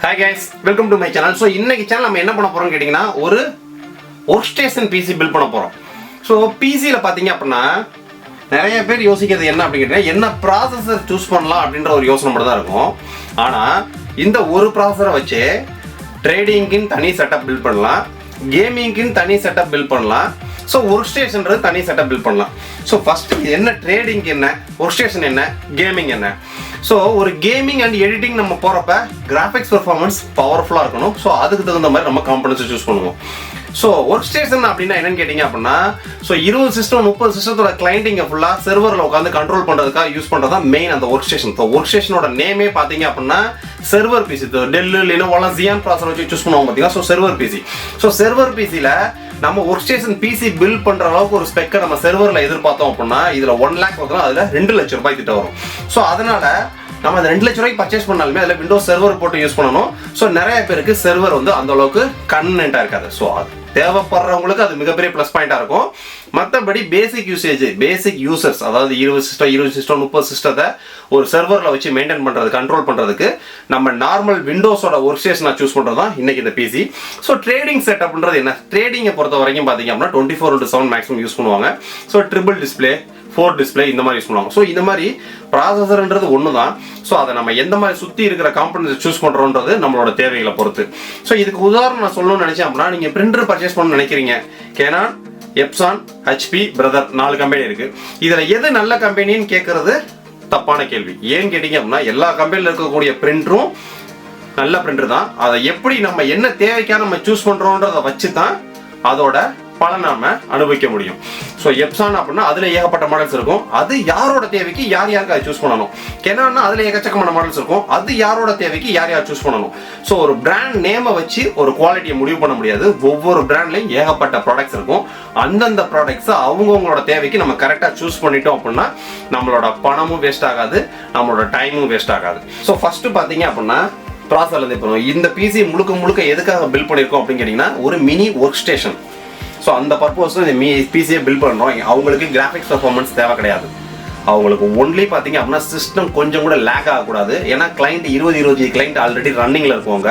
Hi guys, welcome to my channel. So இன்னைக்கு channel நம்ம என்ன பண்ண போறோம்னு கேட்டிங்கனா ஒரு workstation PC build பண்ண போறோம். So PC ல பாத்தீங்க அப்படினா நிறைய பேர் யோசிக்கிறது என்ன அப்படி கேட்டா என்ன processor चूஸ் பண்ணலாம் அப்படிங்கற ஒரு யோசனை மட்டும் தான் இருக்கும். ஆனா இந்த ஒரு processor வச்சு ட்ரேடிங்க்கு தனி செட்டப் பில்ட் பண்ணலாம், கேமிங்க்கு தனி செட்டப் பில்ட் பண்ணலாம். So workstationன்றது தனி செட்டப் பில்ட் பண்ணலாம். So first என்ன ட்ரேடிங் என்ன, workstation என்ன, கேமிங் என்ன. So ஒரு கேமிங் அண்ட் எடிட்டிங் நம்ம போறப்ப கிராபிக்ஸ் பெர்ஃபார்மன்ஸ் பவர்ஃபுல்லா இருக்கணும். So அதுக்கு தகுந்த மாதிரி நம்ம காம்போனன்ட்ஸ் சூஸ் பண்ணுவோம். So workstation அப்படினா என்னன்னு கேட்டிங்க அப்படினா so 20 சிஸ்டம் 30 சிஸ்டத்தோட கிளையன்ட்டிங்க ஃபுல்லா சர்வர்ல உட்கார்ந்து கண்ட்ரோல் பண்றதுக்காக யூஸ் பண்றதா மெயின் அந்த workstation. So workstationோட நேமே பாத்தீங்க அப்படினா சர்வர் PC. டெல் Lenovo எல்லாம் Xeon ப்ராசஸர் வச்சு சூஸ் பண்ணுவாங்க பாத்தீங்களா. So server PC. So server PCல நம்ம workstation PC பில்ட் பண்ற அளவுக்கு ஒரு ஸ்பெக்க நம்ம சர்வர்ல எதிர்பார்த்தோம் அப்படினா இதுல 1 lakh வந்தா அதுல 2 லட்சம் ரூபாய் கிட்ட வரும். So அதனால நம்ம அந்த 2 லட்சம் ரூபாய்க்கு பர்ச்சேஸ் பண்ணாலுமே அதுல விண்டோஸ் சர்வர் போட்டு யூஸ் பண்ணணும். சோ நிறைய பேருக்கு சர்வர் வந்து அந்த அளவுக்கு கன்வீனியன்ட்டா இருக்காது. சோ அது தேவைப்படுறவங்களுக்கு அது மிகப்பெரிய ப்ளஸ் பாயிண்டா இருக்கும். மற்றபடி பேசிக் யூசேஜ், பேசிக் யூசர்ஸ், அதாவது 20 சிஸ்டம் 30 சிஸ்டத்தை ஒரு சர்வர்ல வச்சு மெயின்டைன் பண்றது, கண்ட்ரோல் பண்றதுக்கு நம்ம நார்மல் விண்டோஸோட ஒர்க் ஸ்டேஷனை சூஸ் பண்றது தான் இன்னைக்கு இந்த பிசி. ஸோ ட்ரேடிங் செட்டப்ன்றது என்ன, ட்ரேடிங்கை பொறுத்த வரைக்கும் பார்த்தீங்க அப்படின்னா 24/7 மேக்ஸிமம் யூஸ் பண்ணுவாங்க. ஸோ ட்ரிபிள் டிஸ்பிளே, 4 டிஸ்பிளே இந்த மாதிரி யூஸ் பண்ணுவாங்க. ஸோ இந்த மாதிரி ப்ராசஸர்ன்றது ஒன்று தான். ஸோ அதை நம்ம எந்த மாதிரி சுற்றி இருக்கிற காம்பனன்ட்ஸ் சூஸ் பண்ணுறோன்றது நம்மளோட தேவைகளை பொறுத்து. ஸோ இதுக்கு உதாரணம் நான் சொல்லணும்னு நினைச்சேன் அப்படின்னா, நீங்கள் பிரிண்டர் பர்ச்சேஸ் பண்ணணும்னு நினைக்கிறீங்க, Canon, Epson, HP, Brother 4 company இருக்கு. இதில் எது நல்ல கம்பெனின்னு கேட்கறது தப்பான கேள்வி. ஏன்னு கேட்டீங்க அப்படின்னா எல்லா கம்பெனியில் இருக்கக்கூடிய பிரிண்டரும் நல்ல பிரிண்டர் தான். அதை எப்படி நம்ம என்ன தேவைக்காக நம்ம சூஸ் பண்ணுறோன்றதை வச்சு தான் அதோட பலன் நாம அனுபவிக்க முடியும். ஸோ எப்சான் அப்படின்னா அதுல ஏகப்பட்ட மாடல்ஸ் இருக்கும், அது யாரோட தேவைக்கு யார் யாருக்கு அதை சூஸ் பண்ணணும். கேனான்னா அதுல ஏகச்சக்கமான மாடல்ஸ் இருக்கும், அது யாரோட தேவைக்கு யார் யார் சூஸ் பண்ணணும். ஸோ ஒரு பிராண்ட் நேமை வச்சு ஒரு குவாலிட்டியை முடிவு பண்ண முடியாது. ஒவ்வொரு பிராண்ட்லையும் ஏகப்பட்ட ப்ராடக்ட்ஸ் இருக்கும். அந்தந்த ப்ராடக்ட்ஸ் அவங்கவுங்களோட தேவைக்கு நம்ம கரெக்டாக சூஸ் பண்ணிட்டோம் அப்படின்னா நம்மளோட பணமும் வேஸ்ட் ஆகாது, நம்மளோட டைமும் வேஸ்ட் ஆகாது. ஸோ ஃபர்ஸ்ட் பார்த்தீங்க அப்படின்னா ப்ராசஸர்ல இருந்து இந்த பிசி முழுக்க எதுக்காக பில்ட் பண்ணியிருக்கோம் அப்படின்னு கேட்டிங்கன்னா ஒரு மினி ஒர்க் ஸ்டேஷன். ஸோ அந்த பர்பஸ் இந்த பிசியை பில்ட் பண்ணுறோம். அவங்களுக்கு கிராஃபிக்ஸ் பர்ஃபார்மன்ஸ் தேவை கிடையாது. அவங்களுக்கு ஒன்லி பார்த்தீங்க அப்படின்னா சிஸ்டம் கொஞ்சம் கூட லேக் ஆகக்கூடாது. ஏன்னா கிளைண்ட் 20 கிளைண்ட் ஆல்ரெடி ரன்னிங்கில் இருக்குவாங்க.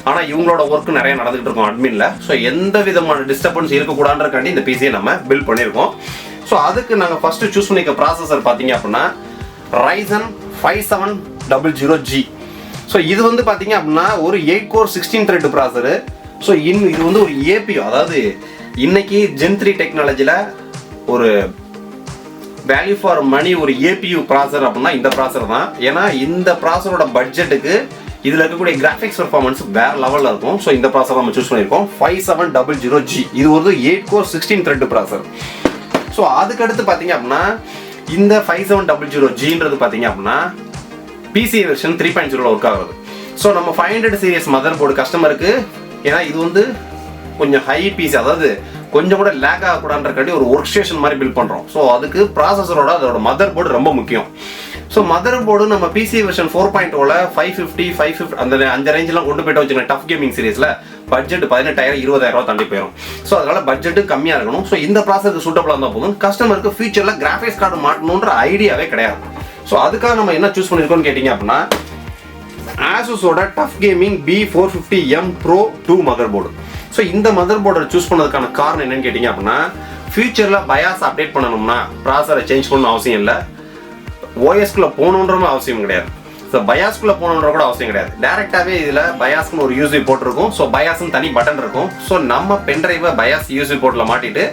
ஆனால் இவங்களோட ஒர்க் நிறைய நடந்துகிட்டு இருக்கும் அட்மின்ல. ஸோ எந்த விதமான டிஸ்டர்பன்ஸ் இருக்கக்கூடாதுன்றக்காண்டி இந்த பிசியை நம்ம பில்ட் பண்ணியிருக்கோம். ஸோ அதுக்கு நாங்கள் ஃபர்ஸ்ட் சூஸ் பண்ணிக்க ப்ராசஸர் பார்த்தீங்க அப்படின்னா Ryzen 5700G. ஸோ இது வந்து பார்த்தீங்க அப்படின்னா ஒரு 8 core 16 thread ப்ராசஸர். ஸோ இது வந்து ஒரு ஏபிஓ, அதாவது இன்னைக்கு Gen 3 டெக்னாலஜியில் ஒரு வேல்யூ ஃபார் மணி ஒரு ஏபியூ ப்ராசஸர் அப்படின்னா இந்த ப்ராசஸர் தான். ஏன்னா இந்த ப்ராசஸரோட பட்ஜெட்டுக்கு இதில் இருக்கக்கூடிய கிராஃபிக்ஸ் பர்ஃபார்மன்ஸ் வேற லெவலில் இருக்கும். ஸோ இந்த ப்ராசஸர் நம்ம சூஸ் பண்ணியிருக்கோம் 5700G. இது ஒரு 8 core 16 thread ப்ராசஸர். ஸோ அதுக்கடுத்து பார்த்தீங்க அப்படின்னா இந்த 5700Gன்றது பார்த்தீங்க அப்படின்னா பிசி வெர்ஷன் 3.0 ஒர்க் ஆகுது. ஸோ நம்ம 500 சீரியஸ் மதர் போர்டு கஸ்டமருக்கு, ஏன்னா இது வந்து கொஞ்சம் ஹை பிசி, அதாவது கொஞ்சம் கூட லேக் ஆகக்கூடாதுன்றக்காண்டி ஒரு ஒர்க் ஸ்டேஷன் மாதிரி பில்ட் பண்ணுறோம். ஸோ அதுக்கு ப்ராசஸரோட அதோட மதர் போர்டு ரொம்ப முக்கியம். ஸோ மதர் போர்டு நம்ம பிசி வெர்ஷன் 4.0ல 550 அந்த ரேஞ்செலாம் கொண்டு போயிட்டு வச்சுக்கோங்க. டஃப் கேமிங் சீரீஸில் பட்ஜெட் 18,000 20,000 தாண்டி போயிடும். ஸோ அதனால பட்ஜெட்டு கம்மியாக இருக்கணும். ஸோ இந்த ப்ராசஸருக்கு சூட்டபிளாக இருந்தால் போதும். கஸ்டமருக்கு ஃபியூச்சரில் கிராஃபிக்ஸ் கார்டு மாட்டணுன்ற ஐடியாவே கிடையாது. ஸோ அதுக்காக நம்ம என்ன சூஸ் பண்ணியிருக்கோம்னு கேட்டிங்க அப்படின்னா ஆசூஸோட TUF gaming B450M Pro 2 mother board. So இந்த மதர் போர்டை சூஸ் பண்ணதுக்கான காரணம் என்னன்னு கேட்டிங்க அப்படின்னா ஃபியூச்சரில் பயாஸ் அப்டேட் பண்ணணும்னா ப்ராசஸரை சேஞ்ச் பண்ணணும் அவசியம் இல்லை, ஓஎஸ்குள்ளே போகணுன்றமே அவசியம் கிடையாது. ஸோ பயாஸ்குள்ளே போகணுன்ற கூட அவசியம் கிடையாது. டேரெக்டாகவே இதில் பயாஸ்க்குன்னு ஒரு யூஎஸ்பி போர்ட் இருக்கும். ஸோ பயாஸ்ன்னு தனி பட்டன் இருக்கும். ஸோ நம்ம பென்ட்ரைவை பயாஸ் யூஎஸ்பி போர்ட்டில் மாட்டிட்டு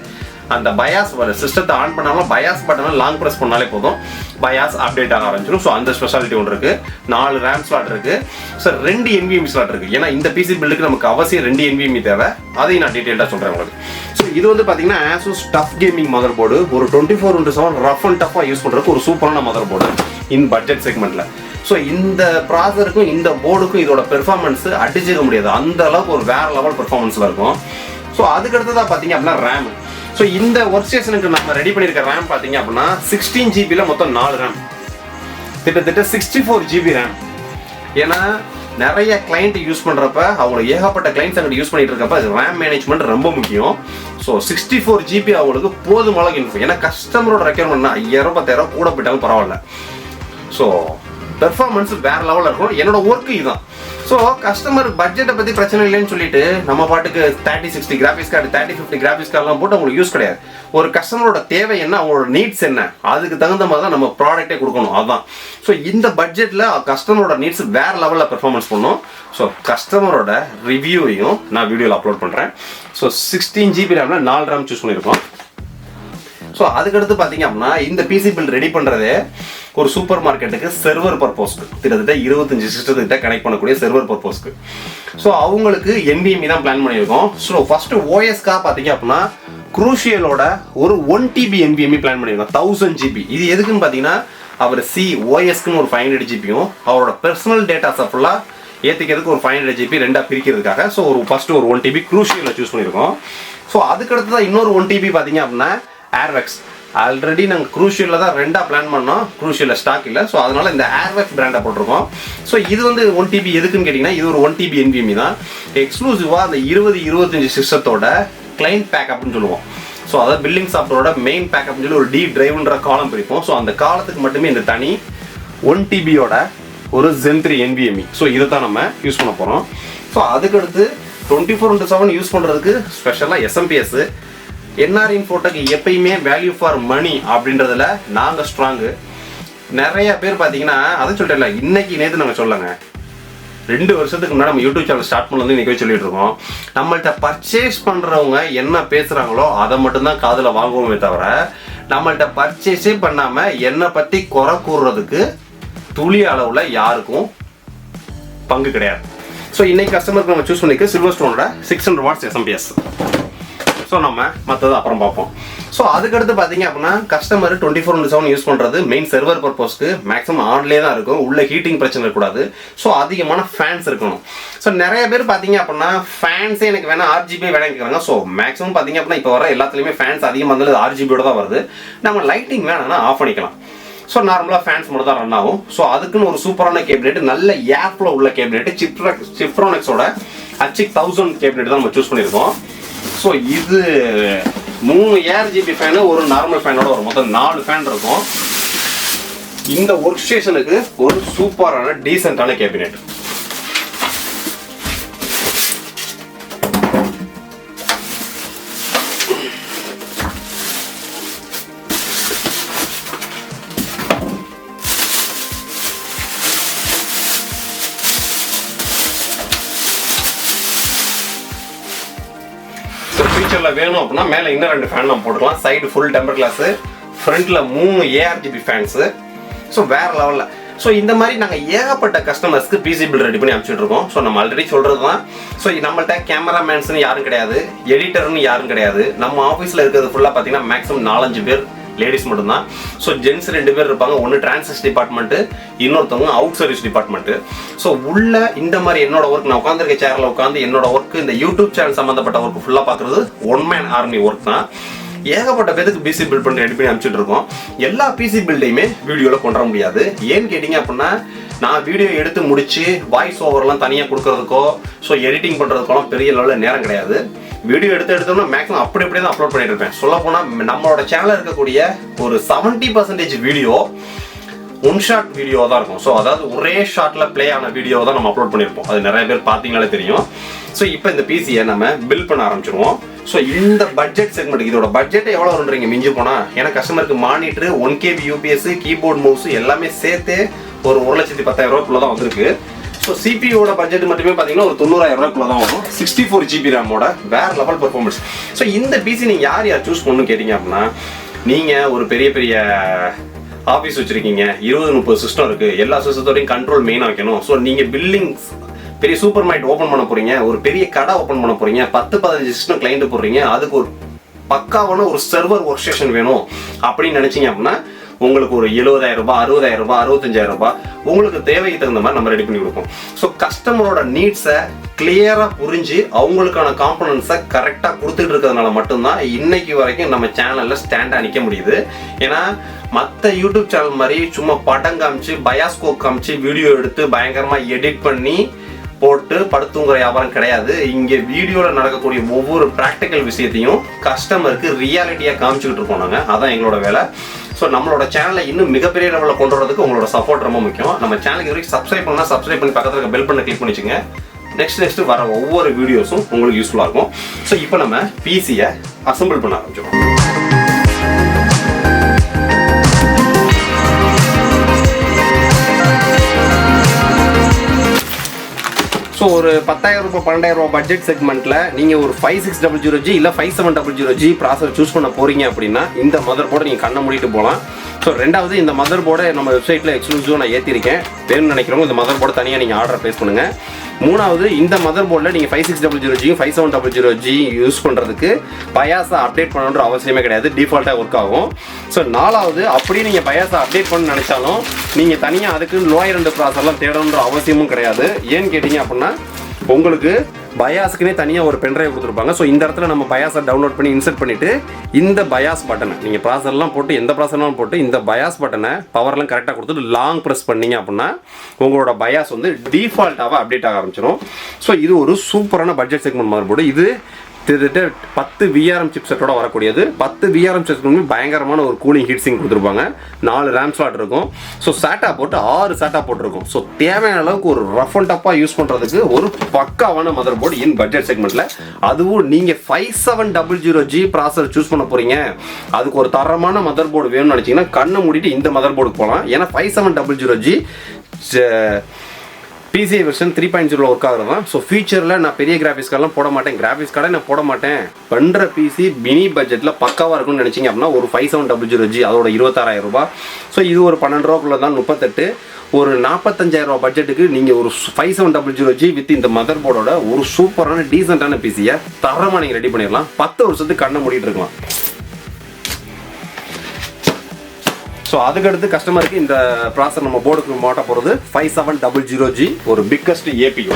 அந்த பயாஸ் வர சிஸ்டத்தை ஆன் பண்ணாமல் பயாஸ் பட்டனை லாங் ப்ரெஸ் பண்ணாலே போதும், பயாஸ் அப்டேட் ஆக ஆரம்பிச்சிடும். ஸோ அந்த ஸ்பெஷாலிட்டி ஒன்று இருக்குது. 4 RAM ஸ்லாட் இருக்குது. ஸோ 2 NVMe ஸ்லாட் இருக்குது. ஏன்னா இந்த பிசி பில்டுக்கு நமக்கு அவசியம் 2 NVMe தேவை. அதையும் நான் டீட்டெயிலாக சொல்கிறேன் உங்களுக்கு. ஸோ இது வந்து பார்த்தீங்கன்னா Asus tough gaming mother board ஒரு 24/7 ரஃப் அண்ட் டஃபாக யூஸ் பண்ணுறதுக்கு ஒரு சூப்பரான மதர் போர்டு இன் பட்ஜெட் செக்மெண்ட்டில். ஸோ இந்த ப்ராசஸருக்கும் இந்த போர்டுக்கும் இதோட பெர்ஃபார்மன்ஸ் அடிச்சுக்க முடியாது. அந்த அளவுக்கு ஒரு வேற லெவல் பெர்ஃபார்மன்ஸில் இருக்கும். ஸோ அதுக்கடுத்ததாக பார்த்தீங்க அப்படின்னா ரேம். ஸோ இந்த ஒர்க் ஸ்டேஷனுக்கு நம்ம ரெடி பண்ணியிருக்க ரேம் பார்த்தீங்க அப்படின்னா 16 GB மொத்தம் 4 RAM, கிட்டத்தட்ட 64 GB ரேம். ஏன்னா நிறைய கிளைண்ட் யூஸ் பண்ணுறப்ப அவங்களுக்கு ஏகப்பட்ட கிளைண்ட்ஸ் அங்கே யூஸ் பண்ணிட்டு இருக்கப்ப ரேம் மேனேஜ்மெண்ட் ரொம்ப முக்கியம். ஸோ 64 GB அவங்களுக்கு போதும் அளவுக்கு இன்ஃபோ. ஏன்னா கஸ்டமரோட ரெக்யர்மெண்ட்னா 5000 10,000 கூட போயிட்டாலும் பரவாயில்ல. ஸோ பெர்ஃபார்மன்ஸ் வேற லெவலில் இருக்கும். என்னோட ஒர்க்கு இதுதான். ஸோ கஸ்டமர் பட்ஜெட்டை பற்றி பிரச்சனை இல்லைன்னு சொல்லிட்டு நம்ம பாட்டுக்கு 3060 கிராஃபிக்ஸ் கார்டு 3050 கிராஃபிக்ஸ் கார்டெலாம் போட்டு அவங்களுக்கு யூஸ் கிடையாது. ஒரு கஸ்டமரோட தேவை என்ன, அவங்களோட நீட்ஸ் என்ன, அதுக்கு தகுந்த மாதிரி தான் நம்ம ப்ராடக்டே கொடுக்கணும். அதுதான். ஸோ இந்த பட்ஜெட்டில் கஸ்டமரோட நீட்ஸ் வேற லெவலில் பெர்ஃபார்மன்ஸ் பண்ணும். ஸோ கஸ்டமரோட ரிவ்யூவையும் நான் வீடியோவில் அப்லோட் பண்ணுறேன். ஸோ 16 GB ரேமில் 4 RAM சூஸ் பண்ணியிருக்கோம். ஸோ அதுக்கடுத்து பார்த்தீங்க அப்படின்னா இந்த பிசி பில் ரெடி பண்ணுறதே ஒரு சூப்பர் மார்க்கெட்டுக்கு சர்வர் பர்பஸ்க்கு கிட்டத்தட்ட 25 சிஸ்டத்துக்கிட்ட கனெக்ட் பண்ணக்கூடிய சர்வர் பர்பஸ்க்கு. ஸோ அவங்களுக்கு NVMe தான் பிளான் பண்ணியிருக்கோம். ஸோ ஃபஸ்ட்டு ஓஎஸ்க்காக பார்த்தீங்க அப்படின்னா குரூஷியலோட ஒரு 1 TB NVMe பிளான் பண்ணியிருக்கோம். 1000 GB. இது எதுக்குன்னு பார்த்தீங்கன்னா அவர் ஓஎஸ்க்குன்னு ஒரு 500 GBயும் அவரோட பர்சனல் டேட்டாஸை ஃபுல்லாக ஏற்றிக்கிறதுக்கு ஒரு 500 GB ரெண்டாக பிரிக்கிறதுக்காக. ஸோ ஃபஸ்ட்டு ஒரு 1 TB குரூஷியலில் சூஸ் பண்ணியிருக்கோம். ஸோ அதுக்கடுத்து தான் இன்னொரு 1 TB பார்த்தீங்க அப்படின்னா ஏர்வேக்ஸ். ஆல்ரெடி நாங்கள் குரூஷியலில் தான் ரெண்டாக பிளான் பண்ணோம், குரூஷியலில் ஸ்டாக் இல்லை. ஸோ அதனால் இந்த ஏர்வேக்ஸ் பிராண்டை போட்டிருக்கோம். ஸோ இது வந்து 1 TB எதுக்குன்னு கேட்டிங்கன்னா இது ஒரு 1 TB NVMe தான். எக்ஸ்க்ளூசிவாக அந்த 20-25 சிஸ்டத்தோட கிளைண்ட் பேக்கப்னு சொல்லுவோம். ஸோ அதாவது பில்லிங் சாஃப்ட்வேரோட மெயின் பேக்கப்னு சொல்லி ஒரு D டிரைவ்ன்ற காலம் பிரிப்போம். ஸோ அந்த காலத்துக்கு மட்டுமே இந்த தனி 1 TBயோட ஒரு Zen 3 NVMe. ஸோ இதை தான் நம்ம யூஸ் பண்ண போகிறோம். ஸோ அதுக்கடுத்து 24/7 யூஸ் பண்ணுறதுக்கு ஸ்பெஷலாக SMPS NR இன்ஃபோடெக் எப்பயுமே வேல்யூ ஃபார் மணி அப்படின்றதுல நாங்கள் ஸ்ட்ராங்கு. நிறைய பேர் பார்த்தீங்கன்னா அதை சொல்லிட்டல இன்னைக்கு நேற்று நாங்கள் சொல்லங்க 2 வருஷத்துக்கு முன்னாடி நம்ம யூடியூப் சேனல் ஸ்டார்ட் பண்ணது இன்னைக்கு சொல்லிட்டு இருக்கோம். நம்மள்கிட்ட பர்ச்சேஸ் பண்ணுறவங்க என்ன பேசுகிறாங்களோ அதை மட்டும்தான் காதில் வாங்குவோமே தவிர நம்மள்கிட்ட பர்ச்சேஸே பண்ணாமல் என்னை பற்றி குறை கூறுறதுக்கு துளி அளவில் யாருக்கும் பங்கு கிடையாது. ஸோ இன்னைக்கு கஸ்டமருக்கு நம்ம சூஸ் பண்ணிக்க சில்வர் ஸ்டோனோட 600 watts SMPS. ஸோ நம்ம மற்றது அப்புறம் பார்ப்போம். ஸோ அதுக்கடுத்து பார்த்தீங்க அப்படின்னா கஸ்டமர் 24/7 யூஸ் பண்ணுறது மெயின் சர்வர் பர்பஸ்க்கு மேக்ஸிமம் ஆன்லேயே தான் இருக்கும். உள்ள ஹீட்டிங் பிரச்சனை இருக்கக்கூடாது. ஸோ அதிகமான ஃபேன்ஸ் இருக்கணும். ஸோ நிறைய பேர் பார்த்தீங்க அப்படின்னா ஃபேன்ஸே எனக்கு வேணால் RGB வேணாம் கேட்குறாங்க. ஸோ மேக்ஸிமம் பார்த்தீங்க அப்படின்னா இப்போ வர எல்லாத்துலேயுமே ஃபேன்ஸ் அதிகமாக இருந்தாலும் RGBயோட தான் வருது. நம்ம லைட்டிங் வேணாம்னா ஆஃப் பண்ணிக்கலாம். ஸோ நார்மலாக ஃபேன்ஸ் மட்டும் தான் ரன் ஆகும். ஸோ அதுக்குன்னு ஒரு சூப்பரான கேபினெட், நல்ல ஏர்ஃப்ளோ உள்ள கேபினெட் சிப்ரோனெக்ஸோட HX 1000 கேபினெட் தான் நம்ம சூஸ் பண்ணியிருக்கோம். ஸோ இது 3 ARGB ஃபேனு ஒரு நார்மல் ஃபேனோட ஒரு மொத்தம் 4 ஃபேன் இருக்கும். இந்த ஒர்க் ஸ்டேஷனுக்கு ஒரு சூப்பரான டீசென்டான கேபினெட். ஃபியூச்சரில் வேணும் அப்படின்னா மேலே இன்னும் 2 ஃபேன் நம்ம போட்டுக்கலாம். சைடு ஃபுல் டெம்பர் கிளாஸு, ஃப்ரண்ட்டில் 3 ARGB ஃபேன்ஸு. ஸோ வேறு லெவலில். ஸோ இந்த மாதிரி நாங்கள் ஏகப்பட்ட கஸ்டமர்ஸ்க்கு பிசி பில் ரெடி பண்ணி அனுப்பிச்சுட்டு இருக்கோம். ஸோ நம்ம ஆல்ரெடி சொல்கிறது தான். ஸோ நம்மள்கிட்ட கேமராமேன்ஸ்னு யாரும் கிடையாது, எடிட்டர்னு யாரும் கிடையாது. நம்ம ஆஃபீஸில் இருக்கிறது ஃபுல்லாக பார்த்தீங்கன்னா மேக்ஸிமம் 4-5 பேர் லேடிஸ் மட்டும்தான். ஸோ ஜென்ஸ் 2 பேர் இருப்பாங்க. ஒன்று டிரான்சிஸ் டிபார்ட்மெண்ட்டு, இன்னொருத்தவங்க அவுட் சர்வீஸ் டிபார்ட்மெண்ட்டு. ஸோ உள்ள இந்த மாதிரி என்னோட ஒர்க் நான் உட்காந்துருக்க சேரில் உட்காந்து என்னோட ஒர்க் இந்த யூடியூப் சேனல் சம்மந்தப்பட்ட ஒர்க் ஃபுல்லாக பார்க்குறது 1 man army ஒர்க் தான். ஏகப்பட்ட பேருக்கு பிசி பில்ட் பண்ணி ரெடி பண்ணி அனுப்பிச்சுட்டு இருக்கோம். எல்லா பிசி பில்டையுமே வீடியோவில் கொண்டு வர முடியாது. ஏன்னு கேட்டிங்க அப்படின்னா நான் வீடியோ எடுத்து முடிச்சு வாய்ஸ் ஓவர்லாம் தனியாக கொடுக்கறதுக்கோ ஸோ எடிட்டிங் பண்ணுறதுக்கோலாம் பெரிய லெவலில் நேரம் கிடையாது. வீடியோ எடுத்தோம்னா மேக்ஸிமம் அப்படி தான் அப்லோட் பண்ணிட்டு இருப்பேன். சொல்ல போனால் நம்மளோட சேனலில் இருக்கக்கூடிய ஒரு 70% வீடியோ 1 shot வீடியோ தான் இருக்கும். ஸோ அதாவது ஒரே ஷாட்டில் ப்ளே ஆன வீடியோ தான் நம்ம அப்லோட் பண்ணியிருப்போம். அது நிறைய பேர் பார்த்தீங்கனாலே தெரியும். ஸோ இப்போ இந்த பிசியை நம்ம பில் பண்ண ஆரம்பிச்சிருவோம். ஸோ இந்த பட்ஜெட் செக்மெண்ட் இதோட பட்ஜெட் எவ்வளோ வருன்றீங்க மிஞ்சி போனால் ஏன்னா கஸ்டமருக்கு monitor 1 KB UPS keyboard mouse எல்லாமே சேர்த்து ஒரு 1,10,000 ரூபாய்க்குள்ள தான் வந்திருக்கு. ஸோ சிபியோட பட்ஜெட் மட்டுமே பார்த்தீங்கன்னா ஒரு 90,000 ரூபாய்க்குள்ள தான் வரும். 64 GB ரேமோட வேற லெவல் பெர்ஃபார்மன்ஸ். ஸோ இந்த பிசி நீங்கள் யார் சூஸ் பண்ணணும்னு கேட்டிங்க அப்படின்னா நீங்கள் ஒரு பெரிய ஆஃபீஸ் வச்சுருக்கீங்க, 20-30 சிஸ்டம் இருக்குது, எல்லா சிஸ்டத்தோடையும் கண்ட்ரோல் மெயினாக வைக்கணும். ஸோ நீங்கள் பில்லிங்ஸ் பெரிய சூப்பர் மார்க்கெட் ஓப்பன் பண்ண போகிறீங்க, ஒரு பெரிய கடை ஓப்பன் பண்ண போகிறீங்க, 10-15 சிஸ்டம் கிளைண்ட் போடுறீங்க, அதுக்கு ஒரு பக்காவான ஒரு சர்வர் ஒர்க் ஸ்டேஷன் வேணும் அப்படின்னு நினச்சிங்க அப்படின்னா உங்களுக்கு ஒரு 70,000 ரூபாய், 60,000 ரூபாய், 65,000 ரூபாய் உங்களுக்கு தேவைக்கு தகுந்த மாதிரி நம்ம ரெடி பண்ணி கொடுப்போம். ஸோ கஸ்டமரோட நீட்ஸை கிளியராக புரிஞ்சு அவங்களுக்கான காம்பனன்ஸை கரெக்டாக கொடுத்துட்டு இருக்கிறதுனால மட்டும்தான் இன்னைக்கு வரைக்கும் நம்ம சேனலில் ஸ்டாண்டாக நிற்க முடியுது. ஏன்னா மற்ற யூடியூப் சேனல் மாதிரி சும்மா படம் காமிச்சு பயாஸ்கோப் காமிச்சு வீடியோ எடுத்து பயங்கரமாக எடிட் பண்ணி போட்டு படுத்துங்கிற வியாபாரம் கிடையாது. இங்கே வீடியோவில் நடக்கக்கூடிய ஒவ்வொரு ப்ராக்டிக்கல் விஷயத்தையும் கஸ்டமருக்கு ரியாலிட்டியாக காமிச்சுக்கிட்டு இருக்கோம் நாங்கள். அதான் எங்களோட வேலை. ஸோ நம்மளோட சேனலை இன்னும் மிகப்பெரிய லெவலில் கொண்டு வரதுக்கு உங்களோட சப்போர்ட் ரொம்ப முக்கியம். நம்ம சேனலுக்கு வரைக்கும் சப்ஸ்கிரைப் பண்ணால் சப்ஸ்கிரைப் பண்ணி பக்கத்தில் இருக்க பெல் பண்ண கிளிக் பண்ணிச்சுங்க. நெக்ஸ்ட் வர ஒவ்வொரு வீடியோஸும் உங்களுக்கு யூஸ்ஃபுல்லாக இருக்கும். ஸோ இப்போ நம்ம பிசியை அசம்பிள் பண்ண ஆரம்பிச்சிடும். ஸோ ஒரு 10,000 ரூபாய் 12,000 ரூபாய் பட்ஜெட் செக்மெண்ட்டில் நீங்கள் ஒரு 5600G இல்லை 5700G ப்ராசர் சூஸ் பண்ண போகிறீங்க அப்படின்னா இந்த மதர் போர்டை நீங்கள் கண்ணை மூடிட்டு போகலாம். ஸோ ரெண்டாவது, இந்த மதர் போர்டை நம்ம வெப்சைட்டில் எக்ஸ்க்ளூசிவாக நான் ஏற்றிருக்கேன். வேணும்னு நினைக்கிறவங்க இந்த மதர் போர்டை தனியாக நீங்கள் ஆர்டர் ப்ளேஸ் பண்ணுங்கள். மூணாவது, இந்த மதர் போர்டில் நீங்கள் 5600G 5700G யூஸ் பண்ணுறதுக்கு பயாஸை அப்டேட் பண்ணணுன்ற அவசியமே கிடையாது, டிஃபால்ட்டாக ஒர்க் ஆகும். ஸோ நாலாவது, அப்படியே நீங்கள் பயாஸை அப்டேட் பண்ண நினச்சாலும் நீங்கள் தனியாக அதுக்கு லோயர் எண்ட் ப்ராசர்லாம் தேடணுன்ற அவசியமும் கிடையாது. ஏன்னு கேட்டிங்க அப்படின்னா உங்களுக்கு பயாஸ்க்குனே தனியாக ஒரு பென்ட்ரைவ் கொடுத்துருப்பாங்க. ஸோ இந்த இடத்துல நம்ம பயாஸை டவுன்லோட் பண்ணி இன்சர்ட் பண்ணிவிட்டு இந்த பயாஸ் பட்டனை நீங்கள் ப்ராசர்லாம் போட்டு எந்த ப்ராசர்லாம் போட்டு இந்த பயாஸ் பட்டனை பவர்லாம் கரெக்டாக கொடுத்துட்டு லாங் ப்ரெஸ் பண்ணிங்க அப்படின்னா உங்களோட பயாஸ் வந்து டிஃபால்ட்டாக அப்டேட் ஆக ஆரம்பிச்சிடும். ஸோ இது ஒரு சூப்பரான பட்ஜெட் செக்மெண்ட் மதர் போர்டு. இது கிட்டத்தட்ட 10 VRM சிப்செட்டோட வரக்கூடியது. 10 VRM சிப்செட் பயங்கரமான ஒரு கூலிங் ஹீட் சிங்க் கொடுத்துருப்பாங்க. 4 RAM ஸ்லாட் இருக்கும். ஸோ சேட்டா போட்டு 6 சேட்டா போட்டிருக்கும். ஸோ தேவையான அளவுக்கு ஒரு ரஃப் அண்ட் டப்பாக யூஸ் பண்ணுறதுக்கு ஒரு பக்காவான மதர் போர்டு இன் பட்ஜெட் செக்மெண்ட்டில். அதுவும் நீங்கள் 5700G ப்ராசர் சூஸ் பண்ண போகிறீங்க, அதுக்கு ஒரு தரமான மதர் போர்டு வேணும்னு நினச்சிங்கன்னா கண்ணை மூடிட்டு இந்த மதர் போர்டுக்கு போகலாம். ஏன்னா 5700G PCI வெர்ஷன் 3.0 ஒர்க் ஆகுது தான். ஸோ ஃபியூச்சரில் நான் பெரிய கிராஃபிக்ஸ் கார்டெலாம் போட மாட்டேன், கிராஃபிக்ஸ் கார்டை நான் போட மாட்டேன், பண்ணுற பிசி மினி பட்ஜெட்டில் பக்காவாக இருக்கும்னு நினச்சிங்க அப்படின்னா ஒரு 5700G அதோட 26,000 ரூபாய். ஸோ இது ஒரு 12 ரூபாக்குள்ளே தான் 38. ஒரு 45,000 ரூபா பட்ஜெட்டுக்கு நீங்கள் ஒரு 5700G வித் இந்த மதர் போர்டோட ஒரு சூப்பரான டீசெண்டான பிசியை தரமாக நீங்கள் ரெடி பண்ணிடலாம். 10 வருஷத்துக்கு கண்ணை மூடிட்டு இருக்கலாம். ஸோ அதுக்கடுத்து கஸ்டமருக்கு இந்த ப்ராசர் நம்ம போர்டுக்கு மாட்ட போகிறது 5700G ஒரு பிக்கஸ்ட் APU.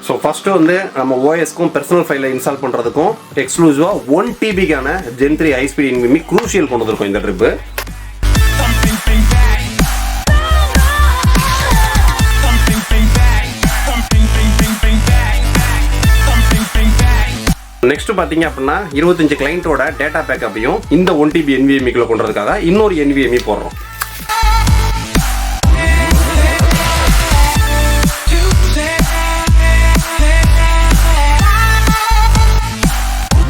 ஸோ ஃபஸ்ட்டு வந்து நம்ம ஓஎஸ்க்கும் பர்சனல் ஃபைலை இன்ஸ்டால் பண்ணுறதுக்கும் எக்ஸ்க்ளூசிவாக 1 TBக்கான Gen 3 high speed NVMe crucial கொண்டு வந்திருக்கோம் இந்த ட்ரிப்பு. நெக்ஸ்ட் பார்த்தீங்க அப்படின்னா 25 கிளைண்ட்டோட டேட்டா பேக்கப்பையும் இந்த 1 TB NVMe கொண்டு வரதுக்காக இன்னொரு NVMe போடுறோம்.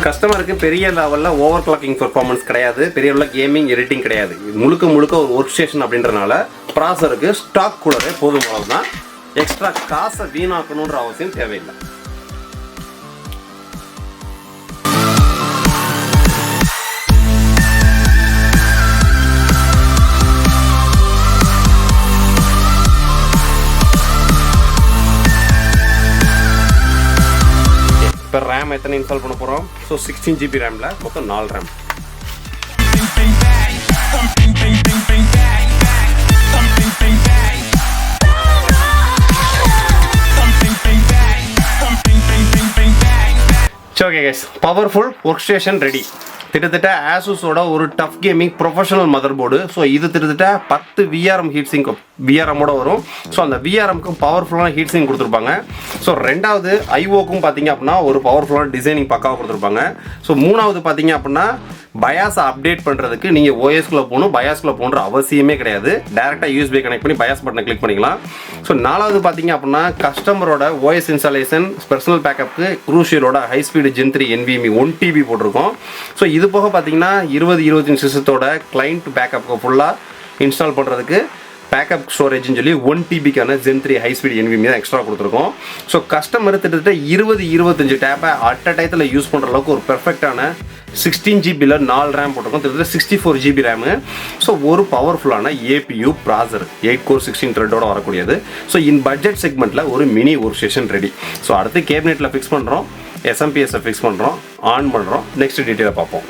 கஸ்டமருக்கு பெரிய லெவலில் ஓவர் கிளாக்கிங் பெர்ஃபார்மன்ஸ் கிடையாது, பெரிய லெவலில் கேமிங் எடிட்டிங் கிடையாது. முழுக்க ஒரு ஒர்க் ஸ்டேஷன் அப்படின்றனால ப்ராசருக்கு ஸ்டாக் கூடவே போதுமானது தான். எக்ஸ்ட்ரா காசை வீணாக்கணுன்ற அவசியம் தேவையில்லை. இப்போ ரேம் எத்தனை இன்ஸ்டால் பண்ண போகிறோம்? ஸோ 16GB ரேமில் மொத்தம் 4 RAM. Okay guys, powerful work station ready. கிட்டத்தட்ட ஆசூஸோட ஒரு tough gaming professional mother board. So இது கிட்டத்தட்ட 10 VRM ஹீட் சிங்க் VRMோட வரும். ஸோ அந்த VRMக்கும் பவர்ஃபுல்லான ஹீட் சிங்க் கொடுத்துருப்பாங்க. ஸோ ரெண்டாவது ஐஓக்கும் பார்த்தீங்க அப்படின்னா ஒரு பவர்ஃபுல்லான டிசைனிங் பக்காவாக கொடுத்துருப்பாங்க. ஸோ மூணாவது பார்த்தீங்க அப்படின்னா பயாஸை அப்டேட் பண்ணுறதுக்கு நீங்கள் ஓஎஸ்குள்ளே போகணும், பயாஸ்குள்ளே போன்ற அவசியமே கிடையாது. டேரெக்டாக USB கனெக்ட் பண்ணி பயாஸ் பட்டனை கிளிக் பண்ணிக்கலாம். ஸோ நாலாவது பார்த்தீங்க அப்படின்னா கஸ்டமரோட ஓஎஸ் இன்ஸ்டாலேஷன் பர்சனல் பேக்கப்புக்கு க்ரூஷியலோட high speed Gen 3 NVMe 1 TB போட்டிருக்கோம். ஸோ இது போக பார்த்தீங்கன்னா 20-25 சிஸ்டத்தோட கிளைண்ட் பேக்கப்புக்கு ஃபுல்லாக இன்ஸ்டால் பண்ணுறதுக்கு பேக்கப் ஸ்டோரேஜ்னு சொல்லி 1 TBக்கான Gen 3 ஹை ஸ்பீட் NVMe தான் எக்ஸ்ட்ரா கொடுத்துருக்கோம். ஸோ கஸ்டமர் கிட்டத்தட்ட 20-25 டேப்பை அட் அ டைத்தில் யூஸ் பண்ணுற அளவுக்கு ஒரு பெர்ஃபெக்டான 16GBல 4 RAM போட்டிருக்கோம். கிட்டத்தட்ட 64GB RAM. ஸோ ஒரு பவர்ஃபுல்லான APU ப்ராசர் 8 core 16 த்ரெட்டோட வரக்கூடியது. ஸோ இன் பட்ஜெட் செக்மெண்ட்டில் ஒரு mini work station ready. So அடுத்து கேபினெட்டில் ஃபிக்ஸ் பண்ணுறோம், SMPS ஃபிக்ஸ் பண்ணுறோம், ஆன் பண்ணுறோம். நெக்ஸ்ட் டீட்டெயிலை பார்ப்போம்.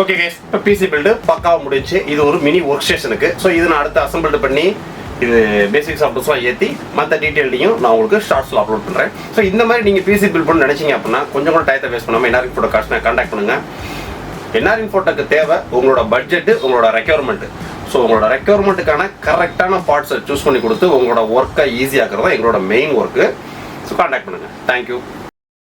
ஓகே கைஸ், இப்போ பிசி பில்டு பக்காவாக முடிஞ்சு. இது ஒரு மினி ஒர்க் ஸ்டேஷனுக்கு. ஸோ இது நான் அடுத்து அசம்பிள்டு பண்ணி இது பேசிக் சாஃப்ட்வேர்ஸ்லாம் ஏற்றி மற்ற டீட்டெயிலையும் நான் உங்களுக்கு ஷார்ட்ஸில் அப்லோட் பண்ணுறேன். ஸோ இந்த மாதிரி நீங்கள் பிசி பில்ட் பண்ண நினச்சிங்க அப்படின்னா கொஞ்சம் கூட டயத்தை வேஸ்ட் பண்ணாமல் என்ஆர் இன்ஃபோடெக் காஸ்ட் கான்டாக்ட் பண்ணுங்கள். என்ஆர் இன்ஃபோடெக்கு தேவை உங்களோட பட்ஜெட்டு, உங்களோட ரெக்யர்மெண்ட்டு. ஸோ உங்களோட ரெக்யர்மெண்ட்டுக்கான கரெக்டான பார்ட்ஸை சூஸ் பண்ணி கொடுத்து உங்களோட ஒர்க்கை ஈஸியாக்குறது தான் எங்களோட மெயின் ஒர்க்கு. ஸோ கான்டாக்ட் பண்ணுங்கள். தேங்க்யூ.